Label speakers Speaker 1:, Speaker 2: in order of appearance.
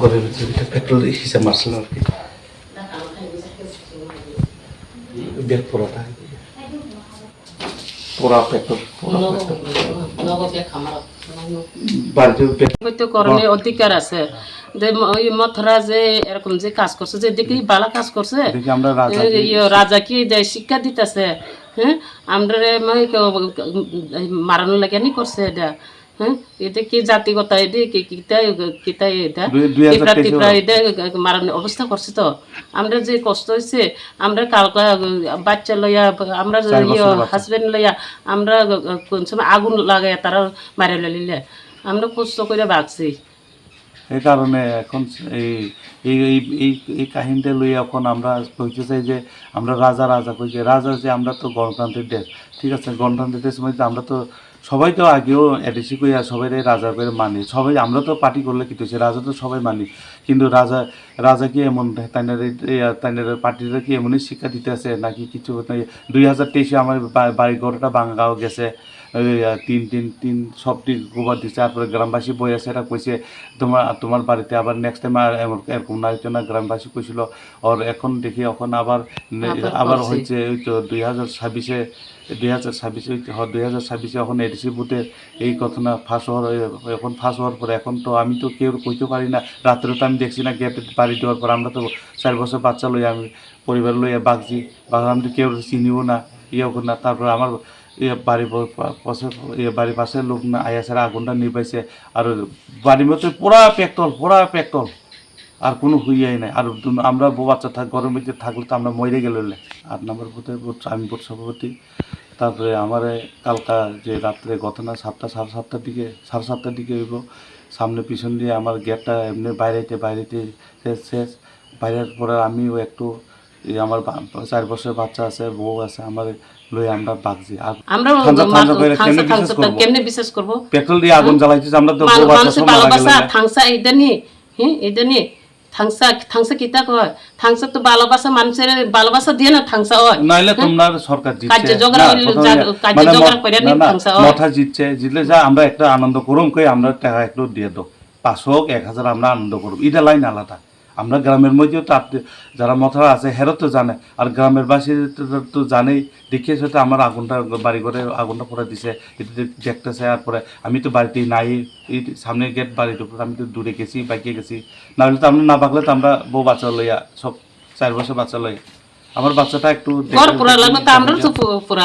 Speaker 1: ঘরের ভিতরে পেট্রোল হিসাব মারছিল আর কি ব্যাগ পোড়াটা পোড়া পেট্রোল
Speaker 2: হয়তো করণে অধিকার আছে যে ওই মথরা যে এরকম যে কাজ করছে যে দেখি বালা কাজ করছে রাজা কি শিক্ষা দিতেছে হ্যাঁ আমরা মারানোর লাগে নি করছে এটা হ্যাঁ এটা কি জাতিগতা এটা কিতা এটা এটা মারানোর অবস্থা করছে তো আমরা যে কষ্ট হয়েছে আমরা কালকা বাচ্চা লইয়া আমরা হাজবেন্ড লইয়া আমরা কোন সময় আগুন লাগাইয়া তারা মারা লিলে আমরা কষ্ট করে বাঁচছি
Speaker 1: এই কারণে এখন এই কাহিনীটা লই এখন আমরা কইতে চাই যে আমরা রাজা রাজা কই যে রাজা যে আমরা তো গণতান্ত্রিক দেশ ঠিক আছে গণতান্ত্রিক দেশ মানে আমরা তো সবাই তো আগেও এডিসি কইয়া সবাই রাজা করে মানি সবাই আমরা তো পার্টি করলে কি হচ্ছে রাজা তো সবাই মানি কিন্তু রাজা কি এমন তাইনের পার্টিরা কি এমনই শিক্ষা দিতে আছে নাকি কিছু 2023-এ আমার বাড়ি ঘরটা ভাঙাও গেছে তিন সবটি গোবর দিচ্ছে তারপরে গ্রামবাসী বই আছে এটা কইছে তোমার বাড়িতে আবার নেক্সট টাইম আর এরকম না হইতো না গ্রামবাসী কইছিল আর এখন দেখি এখন আবার হয়েছে ওই তো 2026 এখন এডিসি বুথের এই ঘটনা ফাঁস হওয়ার এখন ফাঁস হওয়ার পরে এখন তো আমি তো কেউ কইতে পারি না রাত্রে তো আমি দেখছি না গেটে বাড়ি দেওয়ার পর আমরা তো 4 বছর বাচ্চা লইয়া আমি পরিবার লইয়া বাগছি আমি তো কেউ চিনিও না ইয়েও না তারপর আমার বাড়ির পাশের লোক না আয়া ছাড়া আগুনটা নিবাইছে আর বাড়ির মধ্যে পুরা পেট্রোল আর কোনো হুইয়াই নাই আর আমরা বাচ্চা ঘরের মধ্যে থাকলে তো আমরা মরে গেলে 8 নম্বর বুথে আমি বুথ সভাপতি তারপরে আমার কালকা যে রাত্রে ঘটনা 7:30 দিকে 7:30 দিকে হইব সামনে পিছন দিয়ে আমার গেটটা এমনি বাইরেতে শেষ বাইরের পরে আমিও একটু আমার 4 বছরের বাচ্চা আছে বউ আছে আমার লই আমরা বাগছি আর
Speaker 2: আমরা কেমনে বিশ্বাস করব
Speaker 1: পেট্রোল দিয়ে আগুন জ্বালাইছিস আমরা তো বউ বাচ্চা সব মারা গেল
Speaker 2: থাংসা এটা নি থাংসা কিতা কয় থাংসা তো ভালোবাসা মানুষের ভালোবাসা দিয়ে না থাংসা হয়
Speaker 1: নাইলে তোমরা সরকার জিতছে
Speaker 2: কাজে জগরা করে নি থাংসা হয়
Speaker 1: মাথা জিতলে যা আমরা একটা আনন্দ করুম কই আমরা টাকা একটু দিয়ে দাও 500 হোক 1000 আমরা আনন্দ করব এটা লাইন আলাদা আমরা গ্রামের মধ্যেও তো যারা মথরা আছে হেরো তো জানে আর গ্রামের বাসী তো জানেই দেখিয়ে সাথে আমার আগুনটা বাড়ি ঘরে আগুনটা পরে দিছে এটা দেখতেছে আর পরে আমি তো বাড়িতেই নাই এই সামনে গেট বাড়ির উপর আমি তো দূরে গেছি বাইকে গেছি নাহলে তো আমরা না বাগলে তো আমরা বউ বাচ্চা লইয়া সব 4 বছর বাচ্চা লইয়া আমার বাচ্চাটা একটু
Speaker 2: পুরা লাগবে তো আমরা তো পুরা